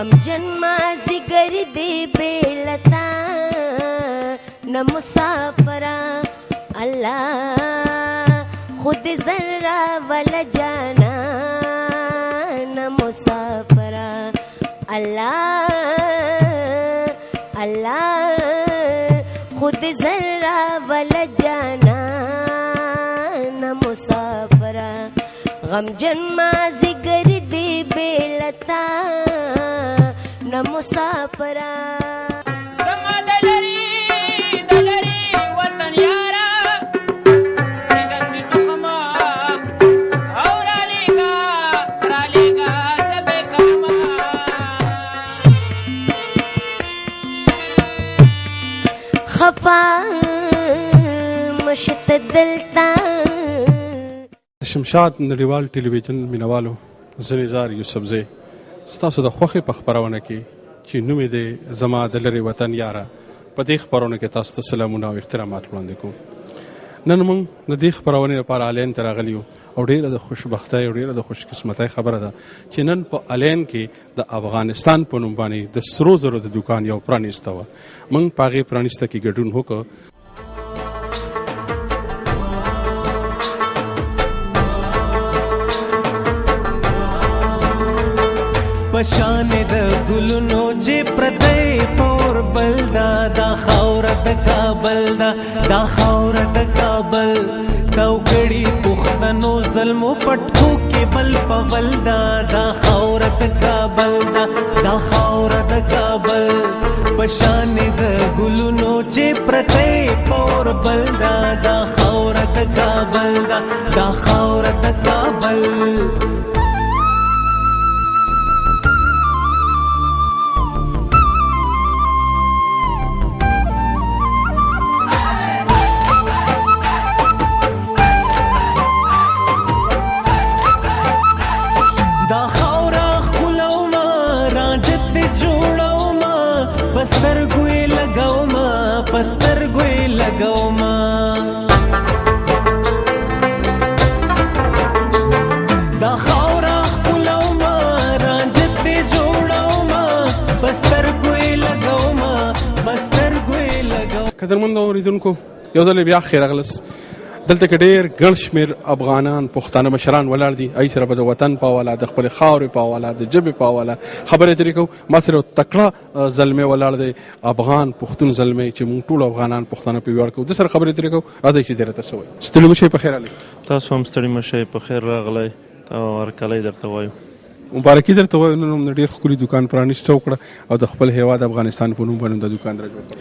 غمجن مازیګر دی بیلتا نه مسافره الله خود ذره ول جانا نه مسافره الله خود ذره ول جانا نه مسافره غمجن مازیګر دی بیلتا نه مسافره زما دلری وطن یارا دیدن دی تخما او رالیگا زبے کرما خفا مشت دلتا شمشاد نړیوال ټلویزیون مینوالو زه نزار یوسفزی ستاسو د خوښې په خپرونه کې چې نوم یې دی زما د لرې وطن یاره په دې خپرونه کې تاسو ته سلامونه او احترامات وړاندې کوو. نن موږ د دې خپرونې لپاره آلین ته راغلي یو او ډېره د خوشبختۍ او ډېره د خوشقسمتۍ خبره ده چې نن په آلین کې د افغانستان په نوم باندې د سرو زرو د دوکان یو پرانیسته وه. موږ په هغې پرانیسته کې ګډون وکړو. پشان د ګلونو چې پردی پور بلدا دا خاوره د کابل دا خاوره د کابل توګړي پښتنو ظلمو پټکو کې بل پول دا خاوره د کابل دا خاوره د کابل پشان د ګلونو چې پردی پور بلدا دا خاوره د کابل دا خاوره د کابل قدرمنو اوریدونکو یو ځل بیا خیر راغلاست. دلته کې ډېر ګڼ شمېر افغانان پښتانه مشران ولاړ دي. ای سره به د وطن په حواله د خپلې خاورې په حواله د ژبې په حواله خبرې ترې کوو. ما سره یو تکړه زلمی ولاړ دی افغان پښتون زلمی چې موږ ټول افغانان پښتانه پرې ویاړ کوو. د سره خبرې ترې کوو. راځئ چې دې راته څه وایي. ستړي مه شئ، په خیر راغلی. تاسو هم ستړي مه شئ، په خیر راغلی او هرکلی درته وایو. مبارکي درته وایو. نن هم ډېر ښکلي دوکان پرانیسته وکړه او د خپل هېواد افغانستان په نوم باندې د دوکان را جوړ کړه.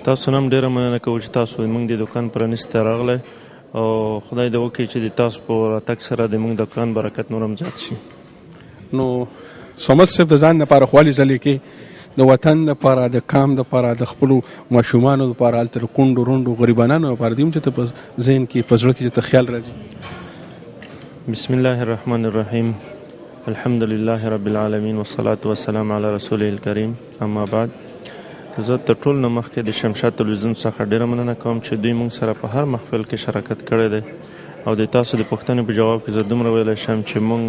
تاسو هم ډېره مننه کوو چې تاسو موږ د دوکان پرانیسته راغلی او خدای دې وکړي چې د تاسو په راتګ سره د موږ دوکان برکت نور هم زیات شي. نو صمد صاحب د ځان لپاره خوالي ځلې کې د وطن لپاره د کام لپاره د خپلو ماشومانو لپاره هلته د کونډو رونډو غریبانانو لپاره دې هم چې ته په ذهن کې په زړه کې چې ته خیال راځي. بسم الله الرحمن الرحیم الحمد لله رب العالمین والصلاة والسلام علی رسوله الکریم. اما بعد، زه تر ټول نه مخکې د شمشاد تلویزیون څخه ډېره مننه کوم چې دوی موږ سره په هر محفل کې شراکت کړی دی او د تاسو د پوښتنې په جواب کې زه دومره ویلی شم چې موږ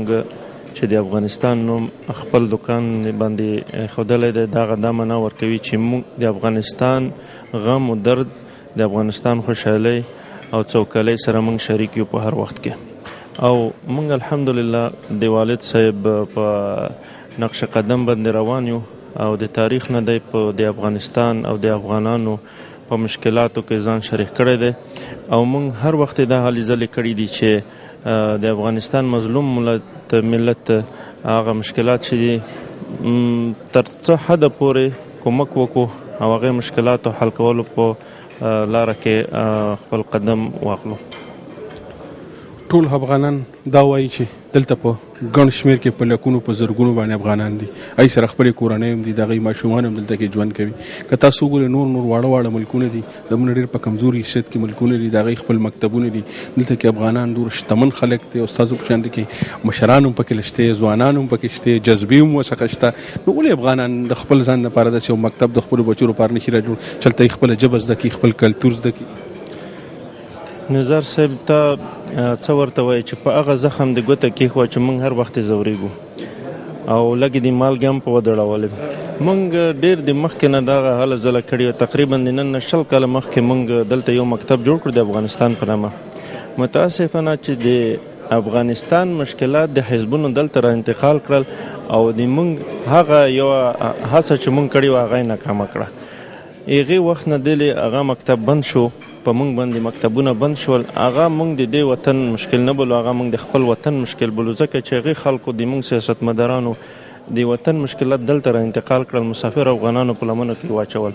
چې د افغانستان نوم خپل دوکان باندې ښودلی دی دغه دا معنا ورکوي چې موږ د افغانستان غم و درد د افغانستان خوشحالۍ او څوکلۍ سره موږ شریک یو په هر وخت کې. او موږ الحمدلله د والد صاحب په نقش قدم باندې روان یو او د تاریخ نه دی په د افغانستان او د افغانانو په مشکلاتو کې ځان شریک کړی دی او موږ هر وخت دا هلې ځلې کړي دي چې د افغانستان مظلوم ملت هغه مشکلات چې دي تر څه حده پورې کومک وکړو او هغې مشکلاتو حل کولو په لاره کې خپل قدم واخلو. ټول افغانان دا وایي چې دلته په ګڼ شمېر کې په لکونو په زرګونو باندې افغانان دي. ای سره خپلې کورنۍ هم دي، د هغوی ماشومان هم دلته کې ژوند کوي. که تاسو وګورئ نور واړه ملکونه دي، زموږ ډېر په کمزوري حیثیت کې ملکونه دي، د هغوی خپل مکتبونه دي. دلته کې افغانان ډېر شتمن خلک دي او ستاسو په شان کې مشران هم پکې شته، ځوانان هم پکې شته، جذبې هم ورڅخه شته. نو ولې افغانان د خپل ځان لپاره داسې یو مکتب د خپلو بچو لپاره نشي را جوړ چې هلته یې خپله ژبه زده کړي، خپل کلتور زده کړي؟ نظر صاحب ته څه ورته وایي چې په هغه زخم د ګوته کېښوه چې موږ هر وخت یې ځورېږو. او لږ د مالګې هم په ودړولې. موږ ډېر د مخکې نه دغه هله ځله کړې، تقریبا د نن نه 20 کاله مخکې موږ دلته یو مکتب جوړ کړ د افغانستان په نامه. متاسفانه چې د افغانستان مشکلات د حزبونو دلته را انتقال کړل او د موږ هغه یو هڅه چې موږ کړې وه هغه یې ناکامه کړه. هغې وخت نه دلې هغه مکتب بند شو، په موږ باندې مکتبونه بند شول. هغه موږ د دې وطن مشکل نه بولو، هغه موږ د خپل وطن مشکل بولو، ځکه چې هغې خلکو د موږ سیاستمدارانو د وطن مشکلات دلته را انتقال کړل، مسافر افغانانو په لمنو کې واچول.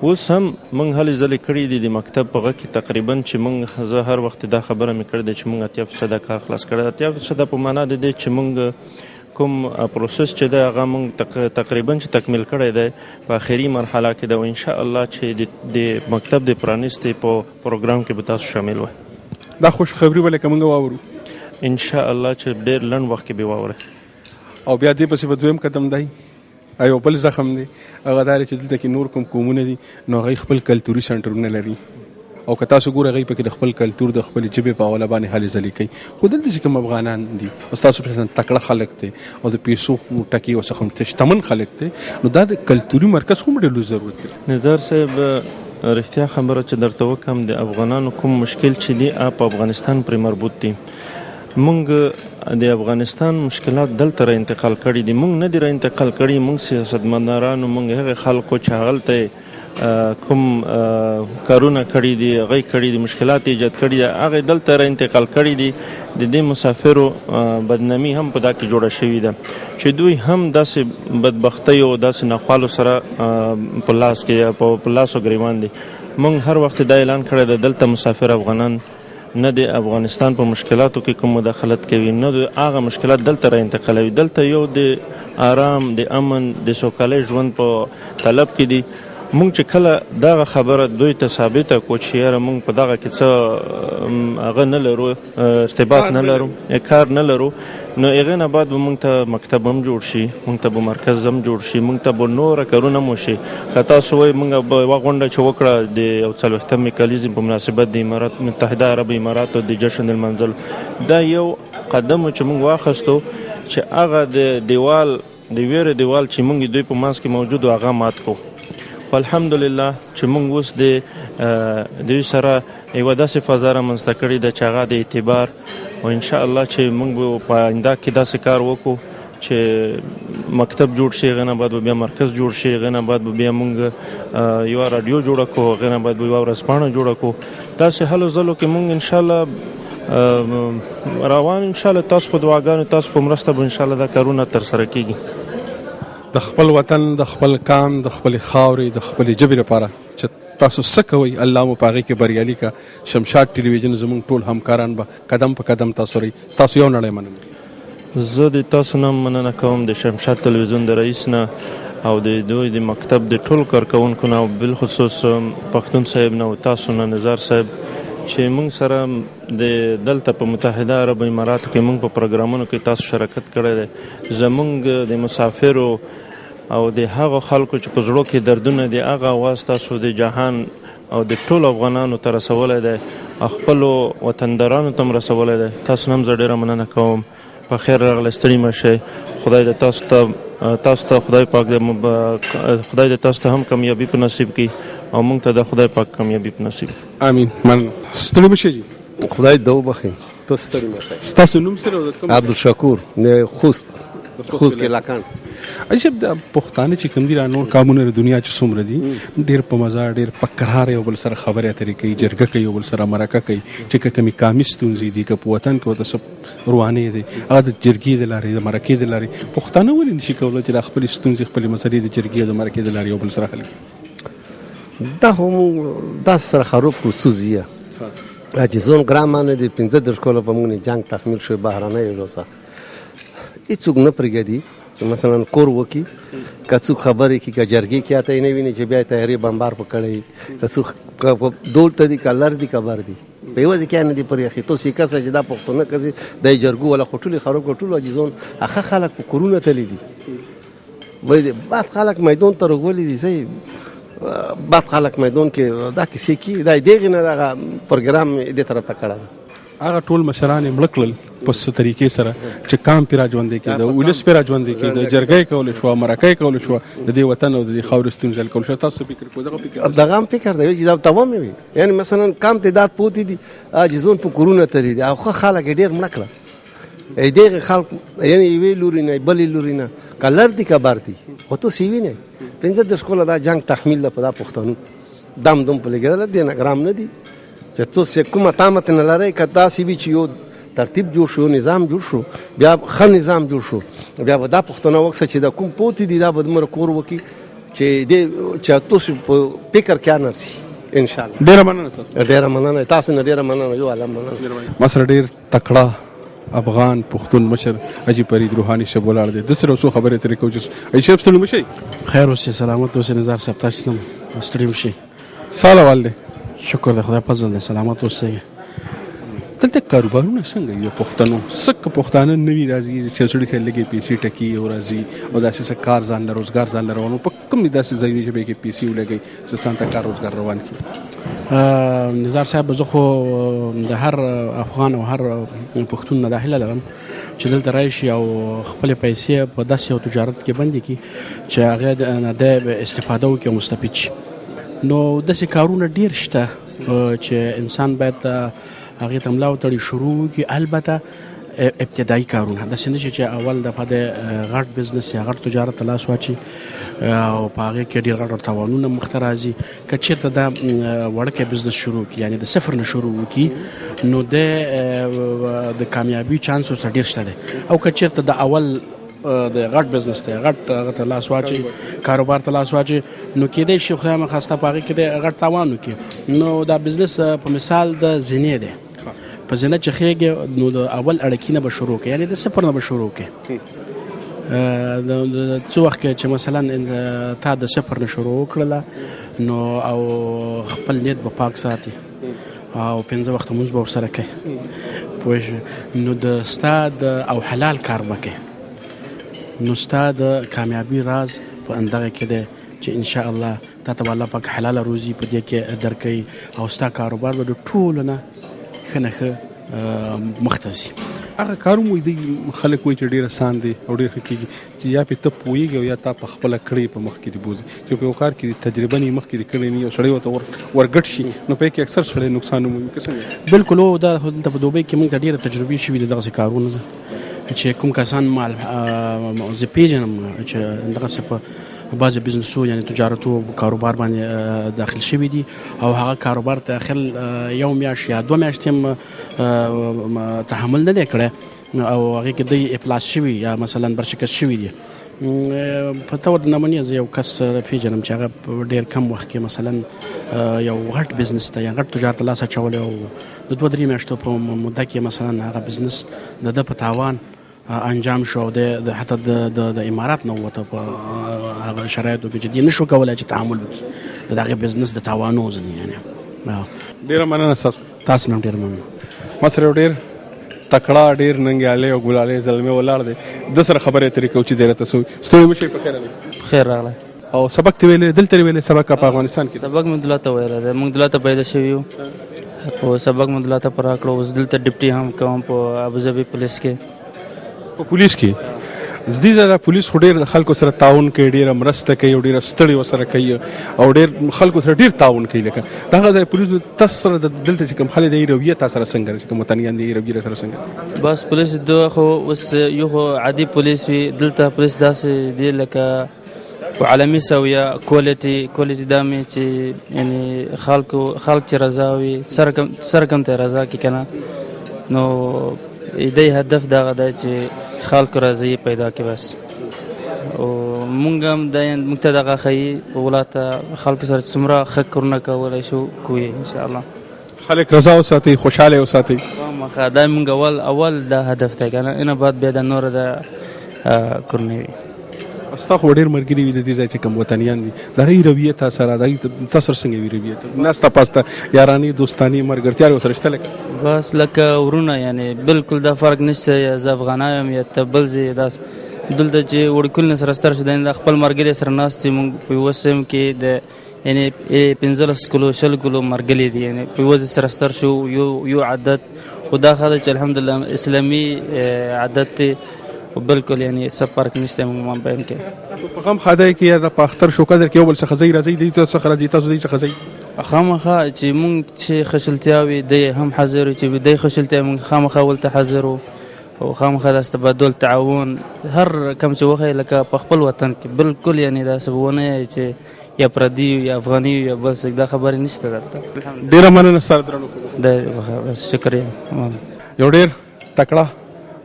اوس هم موږ هلې ځلې کړي دي د مکتب په غږ کې تقریبا چې موږ زه هر وخت دا خبره مې کړې ده چې موږ 80% کار خلاص کړی. 80% په معنا د دې چې موږ کوم پروسس چې دی هغه موږ تقریبا چې تکمیل کړی دی په آخري مرحله کې ده او انشاءالله چې د مکتب د پرانیستې په پروګرام کې به تاسو شامل وئ. دا خوش خبري به لکه موږ واورو انشاءالله چې ډېر لنډ وخت کې به واورئ. او بیا دې پسې به دویم قدم دی یو بل زخم دی، هغه دا چې دلته کې نور کوم قومونه دي نو هغوی خپل کلتوري سنټرونه لري او که تاسو ګوره هغوی پکې د خپل کلتور د خپلې ژبې په حواله باندې هلې ځلې کوي. خو دلته چې کوم افغانان دي او ستاسو په شان تکړه خلک دی او د پیسو ټکي ورڅخه هم شتمن خلک دی، نو دا د کلتوري مرکز هم ډېر لوی ضرورت دی. نظر صاحب رښتیا خبره چې درته وکړم د افغانانو کوم مشکل چې دی په افغانستان پرې مربوط دي. موږ د افغانستان مشکلات دلته را انتقال کړي دي، موږ نه دي را انتقال کړي. موږ سیاستمدارانو موږ هغه خلکو چې هغلته کوم کارونه کړي دي هغه کړي دي، مشکلات ایجاد کړي دي، هغه دلته را انتقال کړي دي. د دې مسافرو بدنامي هم په دا کې جوړه شوې ده چې دوی هم داسې بدبختۍ او داسې ناخوالو سره په لاس کې په لاسو ګریوان دي. موږ هر وخت دا اعلان کړی ده دلته مسافر افغانان نه د افغانستان په مشکلاتو کې کوم مداخلت کوي، نه د هغه مشکلات دلته را انتقالوي. دلته یو د آرام، د امن، د سوکالۍ ژوند په طلب کې دي. موږ چې کله دغه خبره دوی ته ثابته کړو چې یاره موږ په دغه کې څه هغه نه لرو، ارتباط نه لرو، کار نه لرو، نو هغې نه بعد به موږ ته مکتب هم جوړ شي، موږ ته به مرکز هم جوړ شي، موږ ته به نوره کارونه هم وشي. که تاسو وایي موږ به یوه غونډه چې وکړه د یو 40 میکالیزم په مناسبت د امارات متحده عرب اماراتو د جشن المنزل، دا یو قدم چې موږ واخیستو چې هغه د دیوال د ویرې دیوال چې موږ دوی په منځ کې موجود و هغه مات کړو. الحمدلله چې موږ اوس د دوی سره یوه داسې فضا رامنځته کړې ده چې هغه د اعتبار او انشاءالله چې موږ به په آینده کې داسې کار وکړو چې مکتب جوړ شي، هغې نه بعد به بیا مرکز جوړ شي، هغې نه بعد به بیا موږ یوه راډیو جوړه کړو، هغې نه بعد به یوه ورځپاڼه جوړه کړو. داسې هلو ځلو کې موږ انشاءالله روان، انشاءالله تاسو په دعاګانو تاسو په مرسته به انشاءالله دا کارونه ترسره کېږي. د خپل وطن، د خپل قام، د خپل خاورې، د خپل ژبې لپاره چې تاسو څه کوئ الله مو په هغې کې بریالي کا. شمشاد ټلویزیون زموږ ټول همکاران به قدم په قدم تاسو رہی. تاسو یو نړۍ مننه. زه د تاسو نه مننه کوم د شمشاد ټلویزیون د رئیس نه او د دوی د مکتب د ټول کارکوونکو نه او بالخصوص پښتون صاحب نه او تاسو نه نظر صاحب چې موږ سره د دلته په متحده عرب اماراتو کې موږ په پروګرامونو کې تاسو شرکت کړی دی. زموږ د مسافرو او د هغو خلکو چې په زړو کې دردونه دي هغه اواز تاسو د جهان او د ټولو افغانانو ته رسولی دی، خپلو وطندارانو ته هم رسولی دی. تاسو نه هم زه ډېره مننه کوم. په خیر راغلی، ستړي مه شئ. خدای د تاسو ته خدای پاک خدای د تاسو ته هم کامیابي په نصیب کړي او موږ ته د خدای پاک کامیابي په نصیب. امین. مننه. ستړي مه شئ. خدای دې وبخښي. تاسو ستړي مه شئ. ستاسو نوم سره عبدالشکور نه خوست کې لاکان. عجب د پښتانه چې کوم دي را نور قومونه د دنیا چې څومره دي ډېر په مزه ډېر په کرار یو بل سره خبرې اترې کوي، جرګه کوي، یو بل سره مرکه کوي. چې که کومې قامي ستونزې دي که په وطن کې ورته څه روانې دي هغه د جرګې د لارې د مرکې د لارې پښتانه ولې نشي کولی چې دا خپلې ستونزې خپلې مسلې د جرګې او د مرکې د لارې یو بل سره حل کړي؟ دا خو موږ داسې سره خروب کړو ستونزې چې زون ګرامانه د 15 کاله په موږ جنګ تحمیل شوی بهرنۍ وروسته هېڅوک نه پرېږدي چې مثلا کور وکړي، که څوک خبرې کړي، که جرګې کې اته یې نه ویني چې بیا یې تیارې بمبار په کړی، که څوک دول ته دي که لر دي که بر دي په یوازې کې نه دي پرې اخېتو سې کسه چې دا پښتانه کسې دا جرګو والا خو ټولې خراب کړو. ټول عاجزون هغه خلک په کورونه تللي دي، بعد خلک میدان ته راغولي دي. صحیح بعد خلک میدان کې دا کیسې کوي، دا دغې نه دغه پروګرام دې طرف ته کړی ده. هغه ټول مشران یې مړه کړل په څه طریقې سره چې کام پې را ژوندی کېده ولس پې را ژوندی کېده جرګۍ کولی شوه مرکۍ کولی شوه د دې وطن او د دې خاورې ستونزې حل کولی شوه تاسو فکر کوئ دغه فکر دغه هم فکر دی چې دا تمام وي یعنی مثلا کم تعداد پوتې دي عاجزون په کورونه تللي دي او ښه خلک یې ډېر مړه کړه دغه خلک یعنی یوې لوري نه بلې لوري نه که لر دي که بر دي خو تاسو یې وینئ 15 کاله دا جنګ تحمیل ده په دا پښتنو دم دوم په لګېدله دې نه ګرام نه دي چې تاسو یې کومه طامت نه لرئ که داسې وي چې یو ترتیب جوړ شو نظام جوړ شو بیا ښه نظام جوړ شو بیا به دا پښتانه وکړه چې دا کوم پوتې دي دا به دومره کور وکړي چې تاسو په فکر کې نه رسي انشاءالله ډېره مننه ډېره مننه تاسو نه ډېره مننه یو عالم مننه ما سره ډېر تکړه افغان پښتون مشر حاجي فرید روحاني صاحب ولاړ دی د سره څو خبرې ترې کوو چې حاجي صاحب ستړي مه شئ خیر اوسئ سلامت اوسئ نظار صاحب تاسو نه ستړي مه شئ ساله وال دی شکر د خدای فضل دی سلامت اوسئ دلته کاروبارونه څنګه دي د پښتنو څه پښتانه نوي راځي چې سړي ته لږې پیسې ټکي او راځي او داسې څه کار ځان له روزګار ځان له روانو په کوم داسې ځایونه چې به کې پیسې ولګوي چې ځان ته کار روزګار روان کړي نظار صاحب زه خو د هر افغان او هر پښتون نه دا هیله لرم چې دلته راشي او خپلې پیسې په داسې یو تجارت کې بندي کړي چې هغه نه د استفاده وکړي او مستفید شي نو داسې کارونه ډېر شته چې انسان باید هغې ته ملا وتړي شروع وکړي البته ابتدایي کارونه داسې نه شي چې اول دفعه د غټ بزنس یا غټ تجارت ته لاس واچي او په هغې کې ډېر غټ تاوانونه مخته راځي که چېرته دا وړکی بزنس شروع کړي یعنې د صفر نه شروع وکړي نو د کامیابي چانس ورسره ډېر شته دی او که چېرته د اول د غټ بزنس ته غټ هغه ته لاس واچي کاروبار ته لاس واچي نو کېدی شي خدای مخواسته په هغې کې د غټ تاوان وکړي نو دا بزنس په مثال د زینې دی په زینه چې خېږي نو د اول اړکي نه به شروع کړي یعنې د صفر نه به شروع کړي څو وخت کې چې مثلا تا د صفر نه شروع وکړله نو او خپل نیت به پاک ساتي او 15 وخت لمونځ به ورسره کوي پوه نو د ستا او حلال کار به کوي نو ستا د کامیابي راز په اندغه کې دی چې انشاءالله تا ته به الله پاک حلاله روزي په دې کې درکوي او ستا کاروبار به د ټولو نه ښه نه ښه مخته ځي هغه کارونه دوی خلک وایي چې ډېر اسان دی او ډېر ښه کېږي چې یا پې ته پوهېږي او یا تا په خپله کړې په مخ کې دې بوځي چې په یو کار کې تجربه نه مخکې دې کړې نه او سړی ورته ورګډ شي نو په کې اکثر سړی نقصان ومومي که څنګه بلکل او دا دلته په دوبۍ کې موږ ته ډېره تجربې شوي دي دغسې کارونه چې کوم کسان زه پېژنم چې دغسې په بعضې بزنسو یعنې تجارتو کاروبار باندې داخل شوي دي او هغه کاروبار ته اخر یو میاشت یا 2 میاشتې هم تحمل نه دی کړی او هغې کې دوی افلاس شوي یا مثلا برشکست شوي دي په طور د نمونې زه یو کس پېژنم چې هغه په ډېر کم وخت کې مثلا یو غټ بزنس ته یا غټ تجارت ته لاس اچولی او د 2-3 میاشتو په موده کې مثلا هغه بزنس د ده په تاوان انجام شو او د حتی د امارات نه ووته په هغه شرایطو کې چې دی نشو کولی چې تعامل وکړي د هغې بزنس د تاوانو ځینې یعنې ډېره مننه تاسو نه ډېر مننه ما سره یو ډېر تکړه ډېر ننګیالی او ګلالی زلمی ولاړ دی د سره خبرې ترې کوو چې دی راته څه وایي ستړي مه شئ په خیر خیر راغلی او سبق ته ویلې دلته یې ویلې سبق په افغانستان کې سبق مې دلته ویلی دی موږ دلته پیدا شوي یو او سبق مې دلته په راکړو اوس دلته ډپټي هم کوم په ابوظبي پولیس کې په پولیس کې دې ځای د پولیس خو ډېر د خلکو سره تعاون کوي ډېره مرسته کوي او ډېره ستړي ورسره کوي او ډېر خلکو سره ډېر تعاون کوي لکه دغه ځای پولیس تاسو سره دلته چې کوم خلک دی رویه تاسو سره څنګه چې کوم وطنیان دی رویه سره څنګه بس پولیس دوه خو اوس یو خو عادي پولیس وي دلته پولیس داسې دی لکه عالمي سویه کوالټي دا مې چې یعنې خلک چې رضا وي سره کم ته رضا کړي که نه نو دی هدف دغه دی چې خلکو رضایي پیدا کړي بس او مونږ هم موږ ته دغه ښیي په ولاته خلکو سره څومره ښه کارونه کولی شو کوي انشاءالله خلک رضا وساتئ خوشحاله وساتئ خامخا دا مونږ اول دا هدف دی که نه اینه بعد بیا د نوره د کارونه وي ستا خو ډېر ملګري وي د دې ځای چې کوم وطنیان دي د هغې رویه تا سره د هغې تا سره څنګه وي رویه ناسته پاسته یارانې دوستانې ملګرتیا ورسره شته لکه بس لکه ورونه یعنې بالکل دا فرق نشته یا زه افغانان یم یا ته بل ځای داس دلته چې وړکول نه سره ستر شو د خپل ملګري سره ناست یې موږ په یوه سیم کې د یعنې 15 کلو 20 کلو ملګري دي یعنې په یوه ځای سره ستر شو یو عادت خو دا ښه ده چې الحمدلله اسلامي عادت دی بالکل یعنی څه فرق نشته موږ مابین کې په غم خدای کې یا په اختر شو قدر کې یو بل څخه ځئ راځئ دوی تاسو څخه راځي تاسو دوی څخه ځئ خامخا چې موږ چې خشلتیا وي دی هم حاضر وي چې دی خشلتیا موږ خامخا ولته حاضر وو او خامخا داسې تبادل تعاون هر کم چې وښیي لکه په خپل وطن کې بالکل یعنی داسې به ونه یایي چې یا پردي یا افغاني یا بل څه دا خبرې نشته درته ډېره مننه ستا درنو شکریه یو ډېر تکړه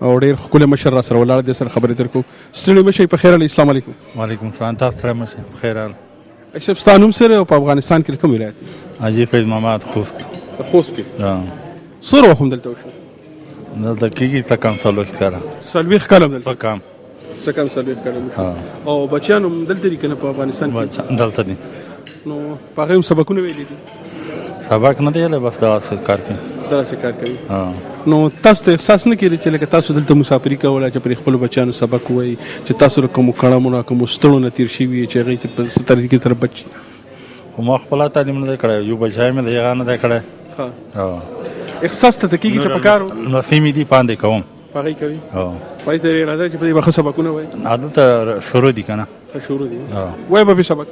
او ډېر ښکلی مشر را سره ولاړ دی سره خبرې تر کوو ستړي مه شئ په خیر علی السلام علیکم وعلیکم السلام تاسو ستړي مه شئ په خیر حال اشرف ستا نوم سره په افغانستان کې کوم ولایت حاجي فیض محمد خوست خوست کې څومره وخت هم دلته وشو دلته کېږي څه کم څلوېښت کاله 40 کاله دلته څه کم 40 کاله او بچیان هم دلته دي که نه په افغانستان کې دلته دي نو په هغې هم سبقونه ویلي دي سبق نه دی ویلی بس دغسې کار کوي دغسې کار کوي نو تاسو ته احساس نه کېږي چې لکه تاسو دلته مسافري کوله چې پرې خپلو بچیانو سبق ووایي چې تاسو له کومو کړمونو کومو ستړو نه تېر شوي چې هغوی ته په څه طریقې سره بچ شي خو ما خپله تعلیم نه دی کړی یو بچی مې د هغه نه دی کړی احساس ته کېږي چې په کار نصیب مې دي پاندې کوم په هغې کوي په هغې ته یې راځي چې په دې به ښه سبقونه وایي دلته شروع دي که نه شروع دي وایي به پې سبق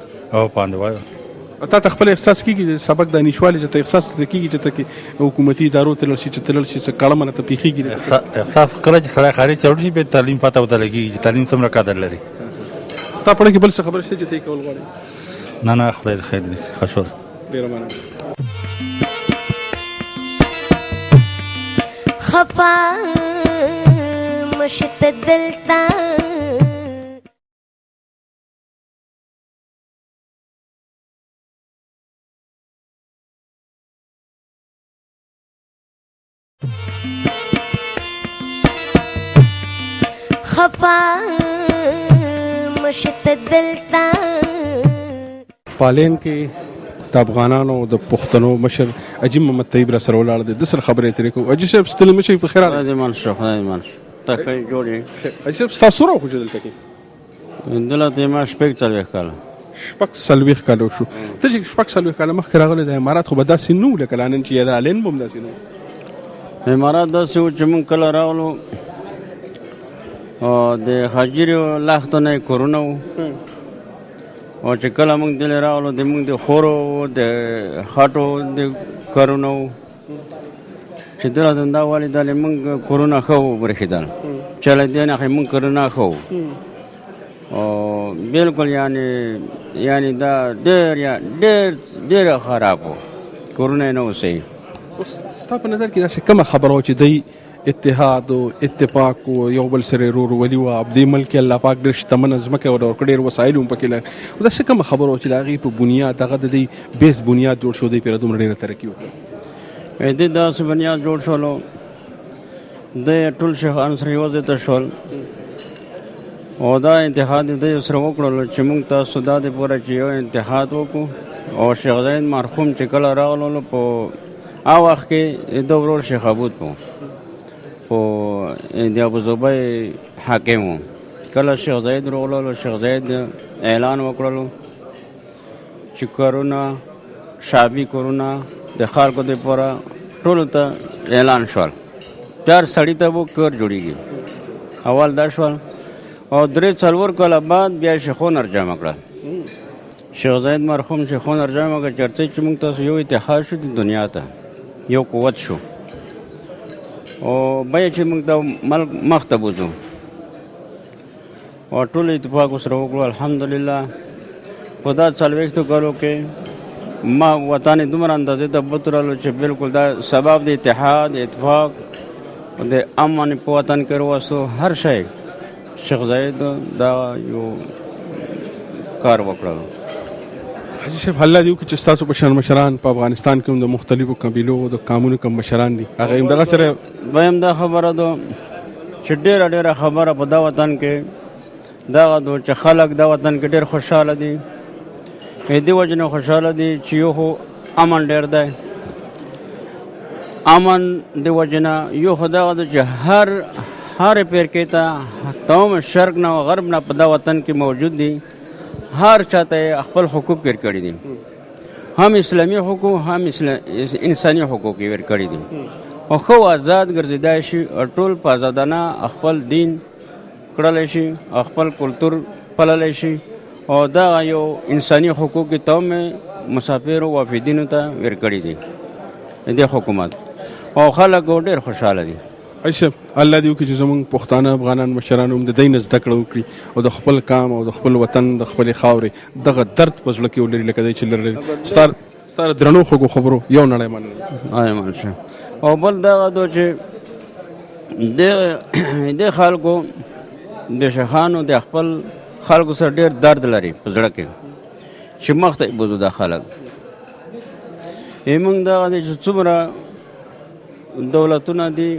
پاندې وایو تا ته خپل احساس کېږي سبق د نشوالي چې ته احساس ته کېږي چې ته حکومتي ادارو ته لاړ شي چې ته لاړ شي څه کړمه نه ته پېښېږي احساس کله چې سړی خارج ته وړي شي بیا تعلیم پته ورته لګېږي چې تعلیم څومره قدر لري ستا په اړه کې بل څه خبره شته چې ته یې کول غواړې نه خدای دې خیر دی ښه شول ډېره مننه خفا مشت دلتا خفا مشت دلتا پالین کې د افغانانو د پښتنو مشر عجیب محمد طیب را سره ولاړ دی د سره خبرې ترې کوو عجیب صاحب ستړي مه شئ په خیر خدای دې منل شه خدای دې منل شه ته ښه جوړ یې عجیب صاحب ستا څومره وخت دلته کې دلته یې ما شپږ څلوېښت کاله 40 کاله وشو ته چې 40 کاله مخکې راغلی د امارات خو به داسې نه وو لکه نن چې الین به هم داسې نه وو امارات داسې وو چې مونږ کله راغلو د هاجرو لښتو نه یې کورونه وو او چې کله مونږ دلې راغلو د مونږ د خورو د خټو د کارونه وو چې دلته دا والي دلې مونږ کورونه ښه وبرېښېدل چې له دې نه مونږ کورونه ښه وو او بالکل یعنی دا ډېر خراب وو کورونه یې نه وو صحیح ستا په نظر کې داسې کومه خبره وه چې دی اتحاد او اتفاق او یو بل سره ورورولي وه او دې ملک کې الله پاک ډېر شتمنه ځمکه ورته ورکړې ډېر وسایل هم پکې لږ داسې کومه خبره وه چې د هغې په بنیاد هغه د دې بیس بنیاد جوړ شو دی پرې دومره ډېره ترقي وکړه دې داسې بنیاد جوړ شولو د ټول شیخان سره یو ځای ته شول او دا اتحاد یې دوی سره وکړلو چې موږ تاسو دا دپاره چې یو اتحاد وکړو او شیخ زاید مرحوم چې کله راغللو په هغه وخت کې د ورور شیخ ابود په د ابوظبي حاکم و کله شیخ زاید راغللو شیخ زاید اعلان وکړلو چې کارونه شعبي کارونه د خلکو دپاره ټولو ته اعلان شول 4 سړي ته به کار جوړېږي اول دا شول او 3-4 کاله بعد بیا شیخونه جمع کړل شیخ زاید مرحوم شیخونه جمع کړل چېرته چې موږ تاسو یو اتحاد شو د دنیا ته یو قوت شو او بیا چې موږ د ملک مخ ته بوځو او ټول اتفاق سره وکړو الحمدلله په دا 40 کالو کې ما وطن دومره اندازې ته بوترلو چې بالکل دا سبب د اتحاد اتفاق د امن په وطن کې وروسته هر شی شیخ زاید دا یو کار وکړو حاجي صاحب الله دې وکړي چې ستاسو په شان مشران په افغانستان کې هم د مختلفو قبیلو د قومونو کوم مشران دي هغه هم دغه سره دویم دا خبره ده چې ډېره خبره په دا وطن کې دغه ده چې خلک دا وطن کې ډېر خوشحاله دي دې وجې نه خوشحاله دي چې یو خو امن ډېر دی امن د وجې نه یو خو دغه ده چې هر فرقې ته تمام شرق نه او غرب نه په دا وطن کې موجود دي هر چاته خپل حقوق ورکړي دي هم اسلامي حقوق هم انساني حقوق ورکړي دي او ښه آزاد ګرځېدای شي او ټول په ازادانه خپل دین کړلی شي او خپل کلتور پللی شي او دغه یو انساني حقوقو ته هم مسافرو وافدینو ته ورکړي دي د حکومت او خلک ډېر خوشحاله دي. عیشه الله دې وکړي چې زموږ پښتانه افغانان مشران هم د دې نه زده کړه وکړي او د خپل قام او د خپل وطن د خپلې خاورې دغه درد په زړه کې ولري لکه دی چې لري ستاره درنو خوږو خبرو یو نړۍ مننه. منشه او بل دغه دو چې د خلکو د شیخانو د خپل خلکو سره ډېر درد لري په زړه کې چې مخ ته یې بوځو دا خلک. موږ دغه دی چې څومره دولتونه دي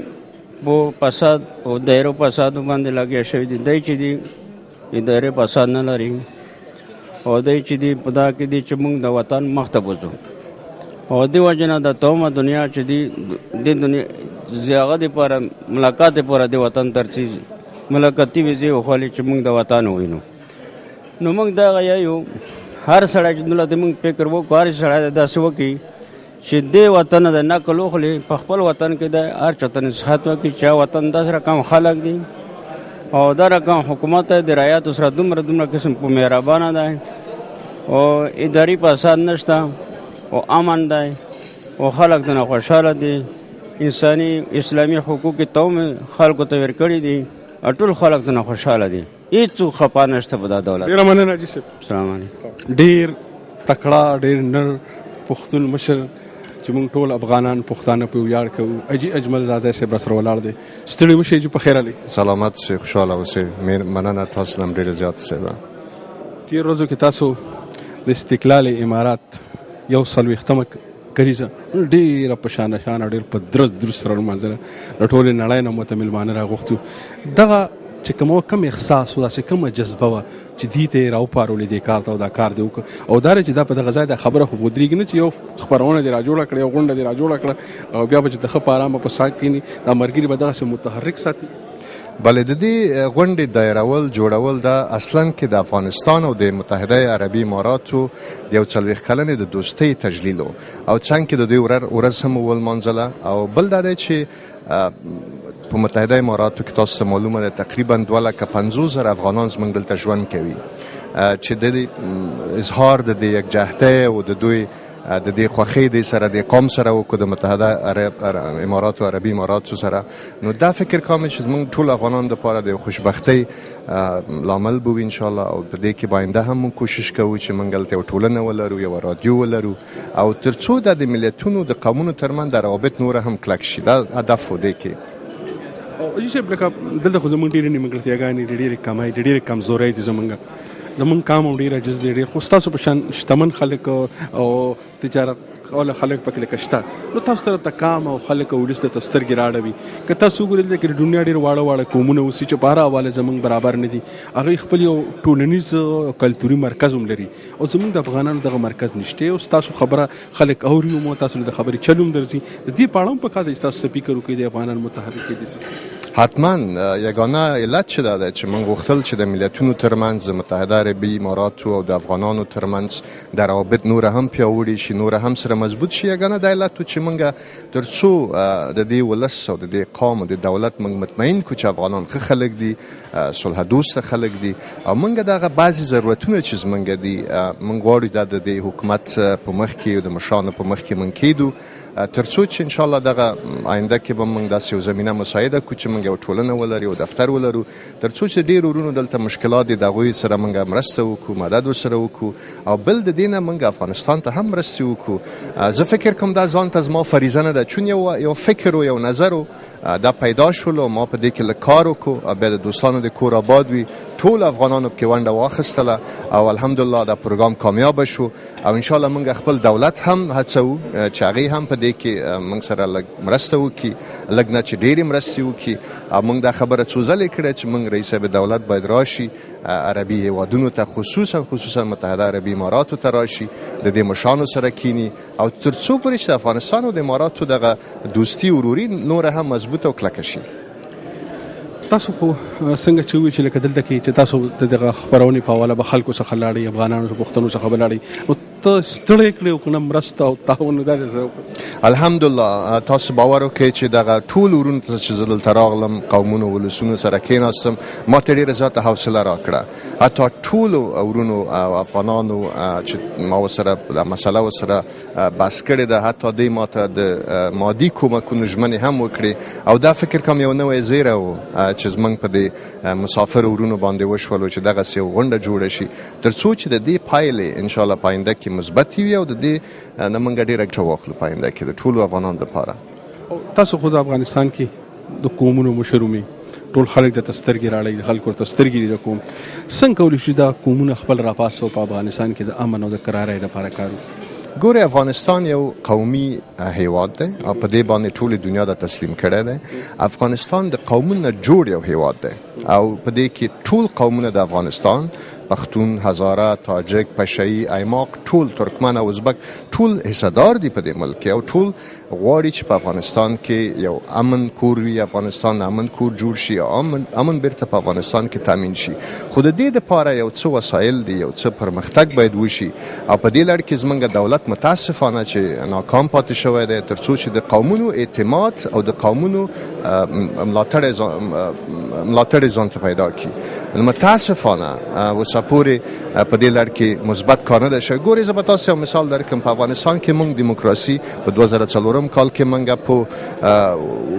په فساد او دایرو فسادو باندې لګیا شوي دي، دی چې دي ادارې فساد نه لري او دی چې دي په دا کې دي چې موږ د وطن مخ ته بوځو او دې وجې نه د تومه دنیا چې دي د دنیا هغه دپاره ملاقات دپاره د وطن ترڅیز ملاقاتي ویزې وخوالي چې موږ د وطن ووینو. نو موږ دغه یایو هر سړی چې دلته موږ فکر وکړو هر سړی داسې وکړي چې دې وطن د نقل وخلي په خپل وطن کې د هر چاته نصیحت وکړي چې وطن داسې رقم خلک دي او دا رقم حکومت د رعایتو سره دومره قسم په مهربانه دی او اداري فساد نشته او امن دی او خلک دنه خوشحاله دي. انساني اسلامي حقوق ته هم خلکو ته ورکړي دي او ټول خلک دنه خوشحاله دي، هېڅوک خفه نشته په دا دولت. ډېره مننه حاجي صاحب. السلام علیکم. ډېر تکړه ډېر نر پښتون مشر چې موږ ټول افغانان پښتانه په ویاړ کوو. اجي اجمل زاده صاحب راسره ولاړ دی. ستړي مه شئ چې په خیر علي. سلامت اوسئ، خوشحاله اوسئ. مننه تاسو نه هم ډېره زیاته صاحب. تېر ورځو کې تاسو د استقلال امارات 41مه کریزه ډېره په شانه ډېر په درست سره لمانځله. د ټولې نړۍ نه مو ته مېلمانه راغوښتو. دغه چې کوم احساس و داسې کومه جذبه وه چې دې ته یې راوپارولې دې کار ته او دا کار دې وکړه او دا چې دا په دغه ځای دا خبره خو ودرېږي نه چې یو خپرونه دې راجوړه کړه یو غونډه دې راجوړه کړه او بیا به چې د ښه په ارامه په سا کښېني دا ملګري به دغسې متحرک ساتي. بله د دې غونډې دایرول جوړول دا اصلا کې د افغانستان او د متحده عربي اماراتو د یو 40 کلنې د دوستۍ تجلیل او څنګ کې د دوی ورځ هم ولمانځله او بل دا دی چې په متحده اماراتو کې تاسو ته معلومه ده تقریبا 250,000 افغانان زموږ دلته ژوند کوي چې د اظهار د یکجهتۍ او د دوی د دې خوښۍ د سره د قوم سره وکړو د متحده اماراتو عربي اماراتو سره. نو دا فکر کوم چې موږ ټول افغانان لپاره د خوشبختۍ لامل بو ان شاء الله او په دې کې باینده هم کوشش کوو چې موږ دلته ټولنه ولرو یو رادیو ولرو او ترڅو د ملتونو د قومونو ترمن د روابط نور هم کلک شي. دا هدف و دی کې. او چې لکه دلته خو زموږ ډېرې نیمګړتیاګانې ډېرې کمای ډېرې کمزورۍ دي زموږ قام هم ډېر عجز دی ډېر خو ستاسو په شان شتمن خلک او تجارت کوله خلک پکې لکه شته نو تاسو ته د قام او خلک او ولس ته سترګې راړوي که تاسو وګورئ دلته کې د دنیا ډېر واړه قومونه اوسي چې په هر حواله زموږ برابر نه دي هغوی خپل یو ټولنیز کلتوري مرکز هم لري او زموږ د افغانانو دغه مرکز نشته او ستاسو خبره خلک اوري او تاسو د خبرې چل هم درځي د دې په اړه هم پکار دی چې تاسو سپیکر وکړئ د افغانان متحرک کړئ. حتما یگانه علت چې دا ده چې موږ غوښتل چې د ملتونو ترمنځ متحده عربي اماراتو او د افغانانو ترمنځ د روابط نور هم پیاوړي شي نور هم سره مضبوط شي. یگانه دا علت چې موږ ترڅو د دې ولس او د دې قوم او د دولت موږ مطمئن کو چې افغانان ښه خلک دي صلح دوسته خلک دي او موږ دغه بعضې ضرورتونه چې زموږ دي موږ غواړو دا د حکومت په مخ کې او د مشرانو په مخ کې موږ کیدو ترڅو چې ان شاء الله دغه آینده کې به موږ داسې یو زمینه مساعده کړو چې موږ یو ټولنه ولرو یو دفتر ولرو ترڅو چې ډېر ورونو دلته مشکلات دي د هغوی سره موږ مرسته وکړو مدد ورسره وکړو او بل د دې نه موږ افغانستان ته هم مرستې وکړو. زه فکر کوم دا ځان ته زما فریضه نه ده چون یو فکر و یو نظر و دا پیدا شول او ما په دې کې لږ کار وکړو او بیا د دوستانو د کور آباد وي ټول افغانانو کې ونډه واخیستله او الحمدلله دا پروګرام کامیاب شو او ان شاء الله موږ خپل دولت هم هڅوو چې هغې هم په دې کې موږ سره لږ مرسته وکړي لږ نه چې ډېرې مرستې وکړي او موږ دا خبره څو ځلې کړې چې موږ رئیس صاحب دولت باید راشي عربي هیوادونو ته خصوصا متحده عربي اماراتو ته راشي د دې مشرانو سره کینی او ترڅو پورې چې د افغانستان او د اماراتو دغه دوستي وروري نور هم مضبوطه او کلکه شي. تاسو خو څنګه چې وایي چې لکه دلته کې چې تاسو د دغه خپرونې په حواله به خلکو څخه لاړئ افغانانو څخه پښتنو څخه به لاړئ نو ته ستړی کړی او که نه مرسته او تعاون دا الحمدلله تاسو باور وکړئ چې دغه ټول ورونو ته چې زه دلته راغلم قومونو ولسونو سره کېناستم ما ته ډېره زیاته حوصله راکړه حتی ټولو ورونو او افغانانو چې ما ورسره مسله ورسره بحث کړې ده حتی دوی ما ته د مادي کومکونو ژمنې هم وکړې او دا فکر کوم یو نوی زیری و چې زموږ په دې مسافرو ورونو باندې وشولو چې دغسې یو غونډه جوړه شي تر څو چې د دې پایلې انشاءالله په آینده کې مثبت وي او د دې نه موږ ډېره ګټه واخلو په آینده کې د ټولو افغانانو دپاره. تاسو خو د افغانستان کې د قومونو مشر ټول خلک د سترګې راړی د خلکو ورته سترګې د قوم څنګه کولی شي دا قومونه خپل راپاسو په افغانستان کې د امن او د قرارۍ لپاره کار وکړي؟ ګورې افغانستان یو قومي هیواد دی او په دې باندې ټولې دنیا ته تسلیم کړی دی. افغانستان د قومونو جوړ یو هیواد دی او په دې کې ټول قومونه د افغانستان پښتون، هزاره، تاجک، پشهیي، ایماق، ټول ترکمن او ازبک ټول حصه‌دار دي په دې ملک او ټول غواړي چې په افغانستان کې یو امن کور وي، افغانستان امن کور جوړ شي او امن بیرته په افغانستان کې تامین شي. خو د دې دپاره یو څه وسایل دي، یو څه پرمختګ باید وشي او په دې لړ کې زموږ دولت متاسفانه چې ناکام پاتې شوی دی تر څو چې د قومونو اعتماد او د قومونو ملاتړ ځان ته پیدا کړي. متاسفانه اوسه پورې په دې لړ کې مثبت کار نه دی شوی. ګورې زه به تاسو یو مثال درکړم. په افغانستان کې موږ دیموکراسي په 2004 کال کې موږ په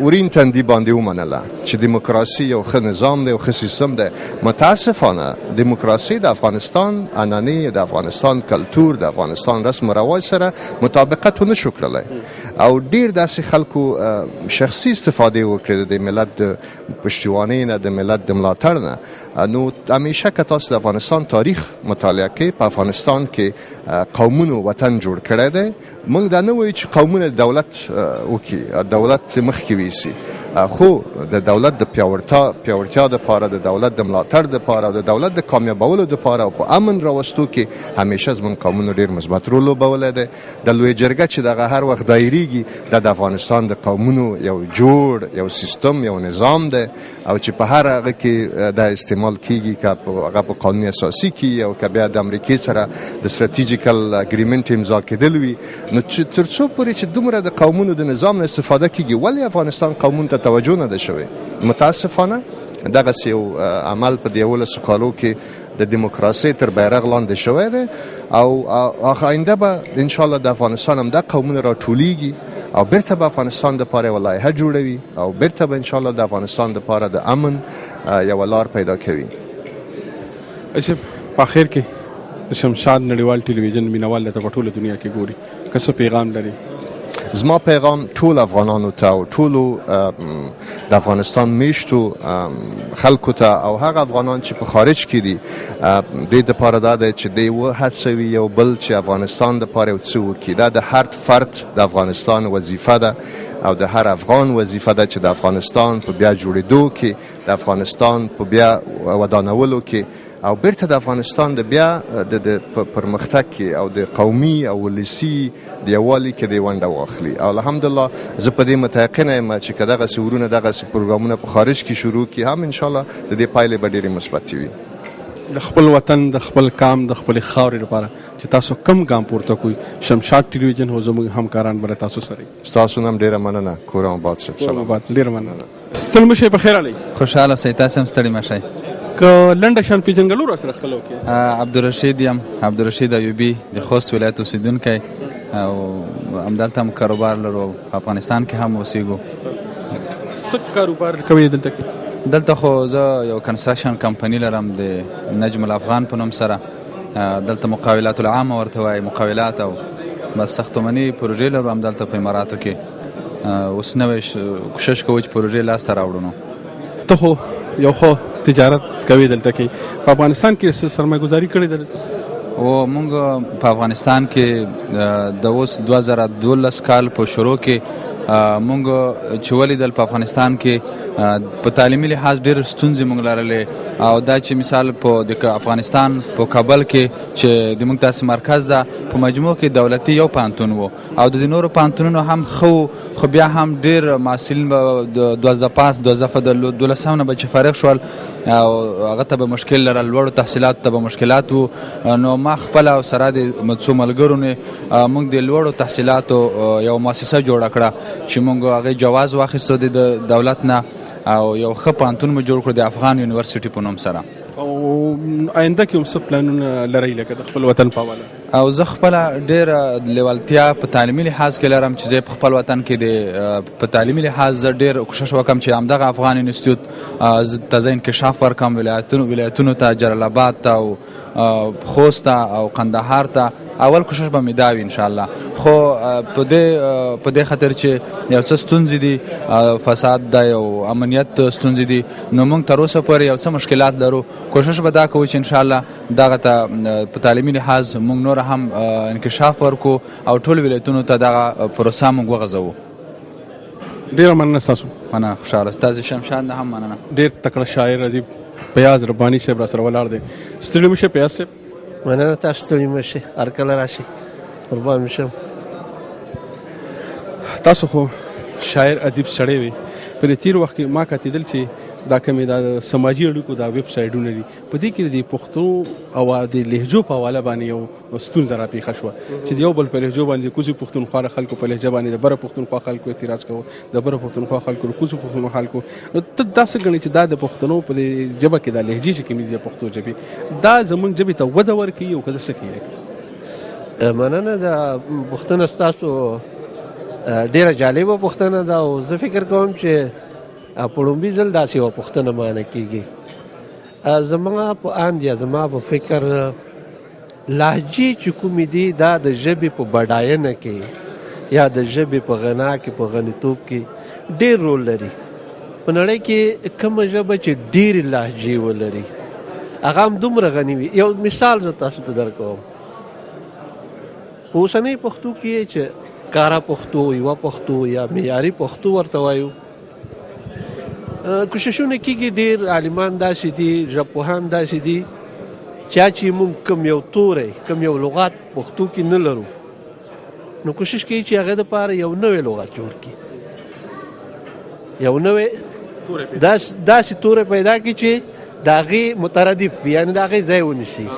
ورین تندي باندې ومنله چې دیموکراسي یو ښه نظام دی، یو ښه سیستم دی. متاسفانه دیموکراسي د افغانستان عنعنې، د افغانستان کلتور، د افغانستان رسم و رواج سره مطابقت ونه شو کړلی او ډیر داسې خلکو شخصي استفاده وکړي د ملت د پشتیوانۍ نه، د ملت د ملاتړ نه. نو همیشه که تاسو د افغانستان تاریخ مطالعه کوئ په افغانستان کې قومونو وطن جوړ کړی دی. موږ دا نه وایو چې قومونه دولت وکړي، دولت مخکې ویسي، خو د دولت د پیاوړتیا دپاره، د دولت د ملاتړ دپاره او د دولت د کامیابولو دپاره او په امن راوستو کې همیشه زموږ قومونو ډېر مثبت رول لوبولی دی. د لویې جرګه چې دغه هر وخت دایریږي دا د افغانستان د قومونو یو جوړ یو سیستم، یو نظام دی او چې په هر هغه کې دا استعمال کیږي که هغه په قانون اساسي کې او که بیا د امریکې سره د ستراتیجیکل اګریمنټ امضا کېدل وي. نو چې تر څو پورې چې دومره د قومونو د نظام نه استفاده کیږي ولې افغانستان قومونو ته توجه نه ده شوې؟ متاسفانه دغسې یو عمل په 11 کالو کې د دیموکراسۍ تر بیرغ لاندې شوی دی او آینده به انشاءالله د افغانستان همدا قومونه راټولیږي او بیرته به افغانستان دپاره یوه لایحه جوړوي او بیرته به انشاءالله د افغانستان دپاره د امن یوه لار پیدا کوي. په اخر کې د شمشاد نړیوال ټلویزیون مینوال ته په ټوله دنیا کې ګوري، که څه پیغام لري؟ زما پیغام ټول افغانانو ته او ټولو د افغانستان میشتو خلکو ته او هغه افغانان چې په خارج کې دي دوی دپاره دا دی چې دوی وهڅوي یو بل چې افغانستان دپاره یو څه وکړي. دا د هر فرد د افغانستان وظیفه ده او د هر افغان وظیفه ده چې د افغانستان په بیا جوړېدو کې، د افغانستان په بیا ودانولو کې او بیرته د افغانستان د بیا د پرمختګ کې او د قومي او ولسي د یووالي کې د ونډه واخلي. او الحمدلله زه په دې متیقنه یم چې که دغسې ورونه دغسې پروګرامونه په خارج کې شروع کړي هم انشاءالله د دې پایلې به ډېرې مثبتې وي. د خپل وطن، د خپل قام، د خپلې خاورې لپاره چې تاسو کم ګام پورته کوئ، شمشاد ټلویزیون هو زموږ همکاران به تاسو سره ستاسو نه هم ډېره مننه. کور آباد صاحب، سلام. ډېره مننه. ستړي مه شئ، په خیر علئ. خوشحاله اوسئ، تاسې هم ستړي مه شئ. که لنډه شان پیژنګلو را سره خپل وکړئ. عبدالرشید یم، عبدالرشید ایوبي، د خوست ولایت اوسېدونکی او همدلته هم کاروبار لرو، په افغانستان کې هم اوسېږو. څه کاروبار کوئ دلته کې؟ دلته خو زه یو کنسټرکشن کمپنی لرم د نجم الافغان په نوم سره. دلته مقاولات العامه ورته وایي، مقاولات او بس ساختماني پروژې لرو همدلته په اماراتو کې. اوس نوی کوشش کوو چې پروژې لاسته راوړو. نو ته خو یو ښه تجارت کوي دلته کې، په افغانستان کې سرمایه گذاري کړې ده؟ او موږ په افغانستان کې د اوس 2012 کال په شروع کې موږ چې ولیدل په افغانستان کې په تعلیمي لحاظ ډېر ستونزې موږ لرلې او دا چې مثال په د افغانستان په کابل کې چې د موږ تاسې مرکز ده په مجموع کې دولتي یو پوهنتون و او د نورو پوهنتونونو هم خو بیا هم ډېر محصلین به 2012 نه به چې فارغ شول او هغه ته به مشکل لرل، لوړو تحصیلاتو ته به مشکلات و. نو ما خپله او سره د څو ملګرو نه موږ د لوړو تحصیلاتو یو مؤسسه جوړه کړه چې موږ هغې جواز واخیستو د دولت نه او یو ښه پوهنتون مو جوړ کړو د افغان یونیورسټي په نوم سره. او آینده کې هم څه پلانونه لرئ لکه د خپل وطن په حواله؟ او زه خپله ډېره لیوالتیا په تعلیمي لحاظ کې لرم چې زه په خپل وطن کې په تعلیمي لحاظ زه ډېر کوشش وکړم چې همدغه افغان انسټیټیوټ ته زه انکشاف ورکړم ولایتونو ته، جلال آباد ته او خوست ته او قندهار ته. اول کوشش به مې دا وي انشاءالله، خو په دې خاطر چې یو څه ستونزې دي، فساد دی او امنیت ستونزې دي، نو موږ تر اوسه پورې یو څه مشکلات لرو. کوشش به دا کوو چې انشاءالله دغه ته په تعلیمي لحاظ موږ نور هم انکشاف ورکو او ټول ولایتونو ته دغه پروسه موږ وغځوو. ډېره مننه ستاسو. مننه، خوشحاله ستاسو شمشاد نه هم مننه. ډېر تکړه شاعر ادیب پیاز رباني صاحب را سره ولاړ دی. ستړي مه شئ پیاز صاحب. مننه، تاسو ستړي مه شئ، هر کله راشئ، قربان مې شم. تاسو خو شاعر ادیب سړی وي، په دې تیر وخت کې ما کتېدل چې دا کومې د سماجي اړیکو دا ویب سایټونه دي، په دې کې د پښتو او د لهجو په حواله باندې یو ستونزه راپېښه شوه چې د یو بل په لهجو باندې د کوزي پښتونخوا د خلکو په لهجه باندې د بره پښتونخوا خلکو اعتراض کوو، د بره پښتونخوا خلکو د کوزي پښتونخوا خلکو. نو ته دا څه ګڼې چې دا د پښتنو په ژبه کې دا لهجې چې کومې دي د پښتو ژبې دا زموږ ژبې ته وده ورکوي او که څه کوي؟ مننه، د پوښتنه ستاسو ډېره جالبه پوښتنه ده او زه فکر کوم چې په لومبي ځل داسې یوه پوښتنه معنی کېږي. زما په اند یا زما په فکر لهجې چې کومې دي دا د ژبې په بډاینه کې یا د ژبې په غنا کې، په غنیتوب کې ډېر رول لري. په نړۍ کې کومه ژبه چې ډېرې لهجې ولري هغه هم دومره غني وي. یو مثال زه تاسو ته درکوم. په اوسنۍ پښتو کې چې کاره پښتو، یوه پښتو یا معیاري پښتو ورته وایو، کوششونه کېږي، ډېر عالمان داسې دي، ژبپوهان داسې دي چې موږ کوم یو توری، کوم یو لغات پښتو کې نه لرو، نو کوشش کوي چې هغه دپاره یو نوی لغت جوړ کړي، یو نوی داسې توری پیدا کړي چې د هغې مترادف وي، یعنې د هغې ځای ونیسي.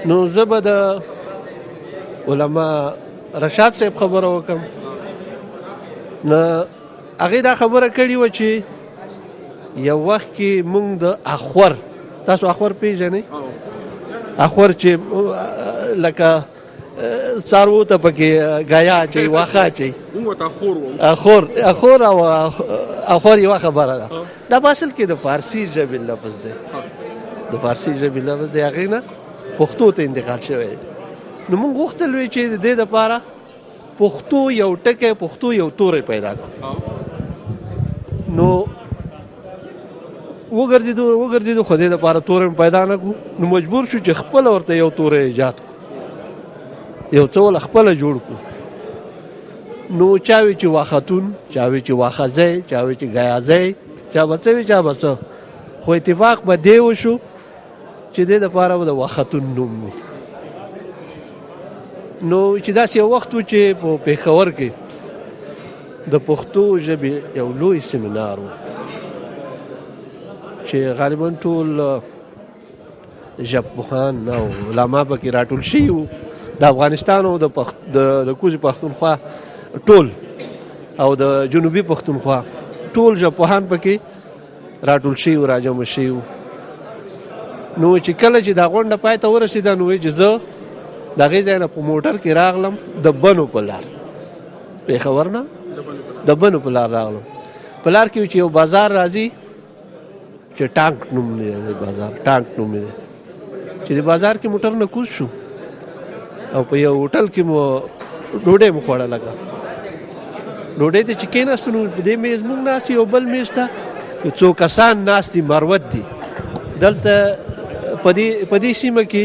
نو زه به د علما رشاد صاحب خبره وکړم. نه هغې دا خبره کړې وه چې یو وخت کې موږ د اخور، تاسو اخور پیژنئ؟ اخور چې لکه څاروو ته پکې ګایا اچوي، واښه اچوي، اخور او اخور یوه خبره ده. دا په اصل کې د فارسي ژبې لفظ دی، د فارسي ژبې لفظ دی، هغې نه پښتو ته انتقال شوی دی. نو موږ غوښتل وی چې د دې دپاره پښتو یو ټکی، پښتو یو توری پیدا کړو. نو وګرځېدو خو دې دپاره توری پیدا نه کړو، نو مجبور شو چې خپله ورته یو توری ایجاد کړو، یو څه وله خپله جوړ کړو. نو چا وی چې واښتون، چا وی چې واښځی، چا وی چې ګیاځی، چا به څه وي، چا به څه، خو اتفاق به دې وشو چې دې دپاره به د واښتون نوم وي. نو چې داسې یو وخت و چې په پېښور کې د پښتو ژبې یو لوی سیمینار و چې غالبا ټول ژبپوهان او علما پکې راټول شوي وو، د افغانستان او د کوزي پښتونخوا ټول او د جنوبي پښتونخوا ټول ژبپوهان پکې راټول شوي وو، راجمع شوي وو. نو چې کله چې دا غونډه پای ته ورسېده، نو وایي چې زه د هغې ځای نه په موټر کې راغلم، د بنو په لار، پېښور نه د بنو په لار راغلم. په لار کې چې یو بازار راځي چې ټانک نوم دی، بازار ټانک نوم دی، چې د بازار کې موټر نه کوز شو او په یو هوټل کې مو ډوډۍ مو خوړه. لکه ډوډۍ ته چې کېناستو، نو په دې میز موږ ناست یو بل میز ته یو څو کسان ناست دي، مروت دي. دلته په دې سیمه کې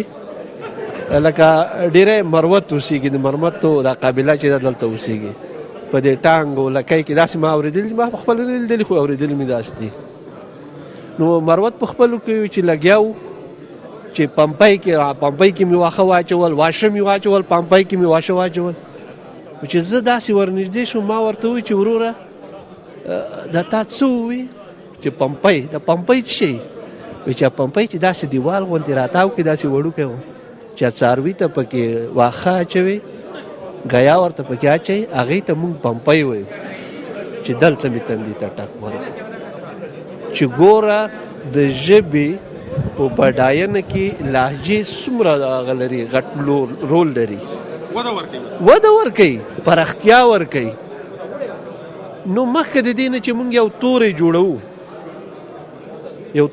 لکه ډېری مروت اوسېږي، د مرمتو دا قبیله چې ده دلته اوسېږي. په دې ټانګ او لکۍ کې داسې ما اورېدلي ما په خپله نه لیدلي خو اورېدلي مې داسې دي. نو مروت په خپلو کې چې لګیا و چې پمپۍ کې مې واښه واچول، واښه مې واچول، پمپۍ کې مې واښه واچول. چې زه داسې ورنږدې شوم ما ورته وویل چې وروره دا تا څه ووایي چې پمپۍ د پمپۍ څه شی وایي چې پمپۍ چې داسې دیوال غوندې راتاو کې داسې وړوکی و چې څاروي ته پکې واښه اچوي ګیا ورته پکې اچوي هغې ته موږ پمپۍ وایو چې دلته مې تندي ته ټک ورکړ چې ګوره د ژبې په بډاینه کې لهجې څومره هغه لري غټ رول لري وده ورکوي پراختیا ورکوي. نو مخکې د دې نه چې موږ یو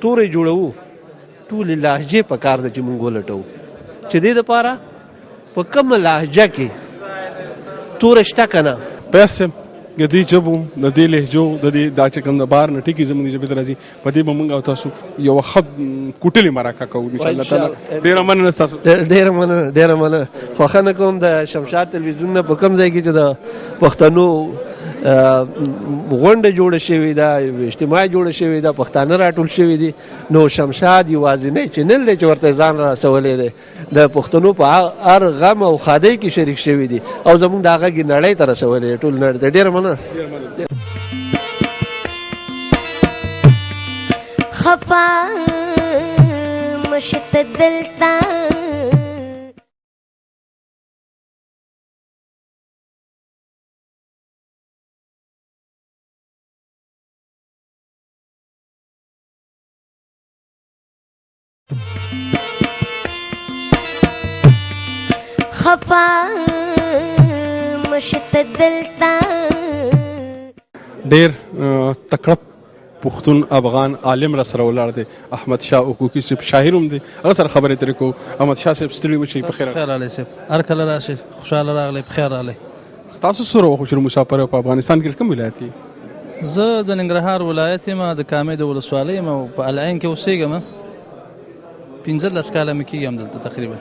توری جوړوو ټولې لهجې په کار ده چې موږ ولټوو چې دې دپاره په کومه لهجه کې توره شته که نه پیسې د دې ژبو د دې لهجو د دې دا چې کوم د بهر نه ټکي زموږ ژبې ته راځي په دې به موږ او تاسو یوه ښه کوټلې مرکه کوو انشاءالله تعالی. ډېره مننه ستاسو. ډېره مننه. خوښنه کوم د شمشاد تلویزیون نه په کوم ځای کې چې د پښتنو غونډه جوړه شوې ده اجتماع جوړه شوې ده پښتانه راټول شوي دي نو شمشاد یوازینی چینل دی چې ورته ځان رسولی دی د پښتنو په هر غم او ښادۍ کې شریک شوي دي او زموږ د هغه کې نړۍ ته رسولی دی ټول نړۍ ته. ډېره مننه. خفا مشت دلتا خفا مشت دلتا. ډېر تکړه پښتون افغان عالم را سره ولاړ دی احمد شاه حقوقي صاحب شاعر هم دی هغه سره خبرې ترې کوو. احمد شاه صاحب ستړي مه شئ په خیر راغلی صاحب هر کله راشئ خوشحاله راغلی په خیر راغلی. ستاسو څومره وخت چې مسافر په افغانستان کې کوم ولایت یې؟ زه د ننګرهار ولایت یم د کامې د ولسوالۍ یم او په العین کې اوسېږم 15 کاله مې کېږي همدلته تقریبا.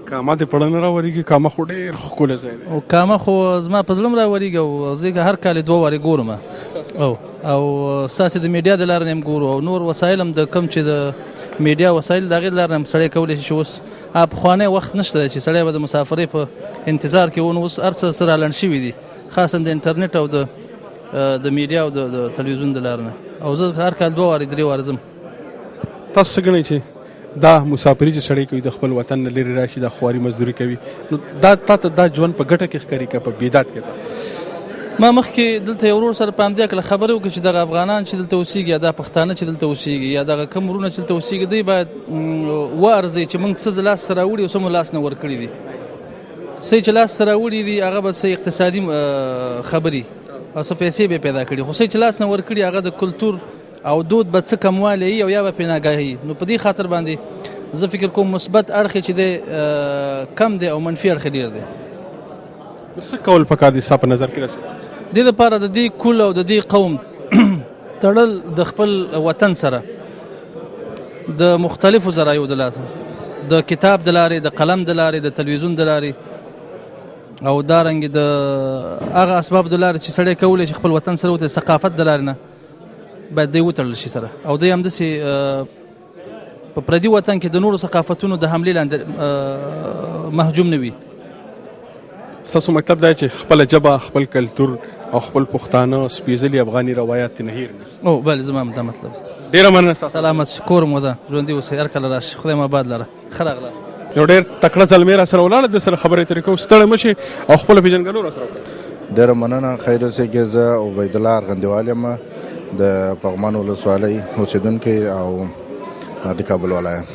کامه دې پړه نه راورېږي؟ کامه خو ډېر ښکلی ځای دی. او کامه خو زما په زړه م راورېږي او زه هر کال یې 2 وارې ګورم او ستاسې د میډیا د لارې نه هم ګورو او نور وسایل هم د کوم چې د میډیا وسایل د هغې د لارې نه هم سړی کولی شي چې اوس پخوانی وخت نشته دی چې سړی به د مسافرۍ په انتظار کې و نو اوس هر څه رالنډ شوي دي خاصا د انټرنیټ او د میډیا او د تلویزیون د لارې نه او زه هر کال 2 وارې 3 وارې ځم. تاسو څه ګڼئ چې دا مسافري چې سړی کوي د خپل وطن نه لرې راشي دا خواري مزدوري کوي نو دا تاته دا ژوند په ګټه کې ښکاري که په بیداد کې ده؟ ما مخکې دلته یو ورور سره په همدې هکله خبرې وکړې چې دغه افغانان چې دلته اوسېږي یا دا پښتانه چې دلته اوسېږي یا دغه کوم وروڼه چې دلته اوسېږي دوی باید وارزوي چې موږ څه لاسته راوړي او څه مو لاس نه ورکړي دي. څه چې لاسته راوړي دي هغه به څه اقتصادي خبرې او څه پیسې به پیدا کړي خو څه چې لاس نه ورکړي هغه د کلتور او دود به څه کموالی او یا به پرې ناګاهي. نو په دې خاطر باندې زه فکر کوم مثبت اړخ چې دی کم دی او منفي اړخ ډېر دی. څه کول پکار دي ستا په نظر کې رسي؟ دې دپاره د دې کل او د دې قوم تړل د خپل وطن سره د مختلفو ذرایعو د لاسه د کتاب د لارې د قلم د لارې د تلویزیون د لارې او دارنګې د هغه اسباب د لارې چې سړی کولی چې خپل وطن سره وتړي ثقافت د لارې نه باید دی وتړل شي سره او دی همداسې په پردي وطن کې د نورو ثقافتونو د حملې لاندې محجوم نه وي. ستاسو مطلب دا چې خپله ژبه خپل کلتور او خپل پښتانه سپېڅلي افغاني روایات نه هیر نه. او بله زما دا مطلب. ډېره مننه ستاسو. سلامت شي کور مو ده ژوندي اوسئ هر کله راشئ خدای مو آباد لره ښه راغلاست. یو ډېر تکړه زلمی را سره ولاړ د سره خبرې ترې کوو ستړی مه شئ او خپله پېژندګلو را سره وکړئ. ډېره مننه خیر اوسئ کې زه عبیدالله ارغندیوال یم د پغمان ولسوالۍ اوسېدونکی او د کابل ولایت.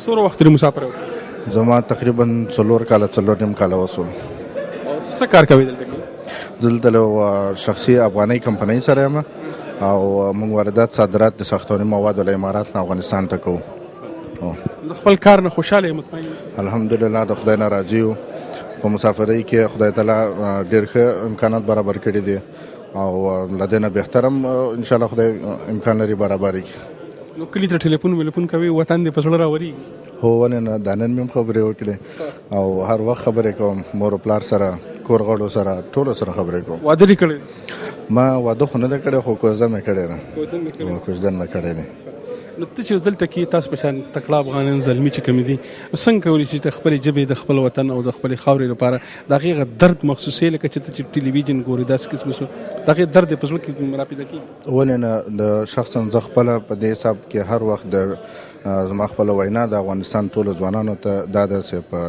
څومره وخت ترې مسافر وکړ؟ زما تقریبا 4 کاله 4.5 کاله وسول. څه کار کوئ دلته کې؟ دلته له شخصي افغاني کمپنۍ سره یم او موږ واردات صادرات د ساختماني موادو له امارات نه افغانستان ته کوو. د خپل کار نه خوشحاله یې مطمئن؟ الحمدلله د خدای نه راضي یو. په مسافرۍ کې خدای تعالی ډېر ښه امکانات برابر کړي دي او له دې نه بهتر هم انشاءالله خدای امکان لري برابر کړي. نو کلي ته ټلیفون کوي وطن دې په زړه راورېږي؟ هو ولې نه دا نن مې هم خبرې وکړې او هر وخت خبرې کوم مور و پلار سره کور غړو سره ټولو سره خبرې کوم. واده دې کړی؟ ما واده خو نه دی کړی خو کوژده مې کړې ده. کوژده مې کړی دی. نو ته چې دلته کې تاسو په شان تکړه افغانان زلمي چې کوم دي څنګه کولی شي د خپلې ژبې د خپل وطن او د خپلې خاورې لپاره د هغې درد محسوسوي لکه چې ته چې ټلویزیون ګورې داسې قسم شو د هغې درد یې په زړه کې راپیدا کېږي؟ ولې نه، د شخصا زه خپله په دې حساب کې هر وخت د زما خپله وینا د افغانستان ټولو ځوانانو ته دا ده چې په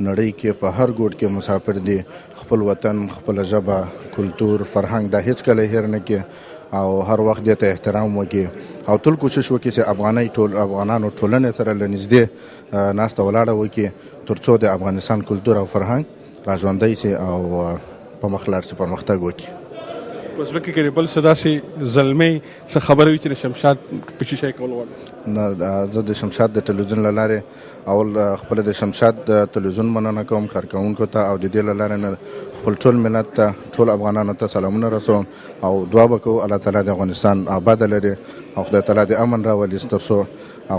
نړۍ کې په هر ګوټ کې مسافر دي خپل وطن، خپله ژبه، کلتور، فرهنګ دا هېڅکله هېر نه کړي او هر وخت دې ته احترام وکړي او تل کوشش وکړي چې افغانانو ټولنې سره له نږدې ناسته ولاړه وکړي تر څو د افغانستان کلتور او فرهنګ را ژوندی شي او په مخ لاړ شي، پرمختګ وکړي. په زړه کې بل څه داسې زلمۍ څه خبره وي چې د شمشاد په شیشه یې کول غواړي؟ نه، زه د شمشاد د تلویزیون له لارې اول خپله د شمشاد د تلویزیون مننه کوم کارکوونکو ته او د دې له لارې نه خپل ټول ملت ته، ټول افغانانو ته سلامونه رسوم او دعا به کوو الله تعالی د افغانستان آباده لري او خدای تعالی د امن راولي تر څو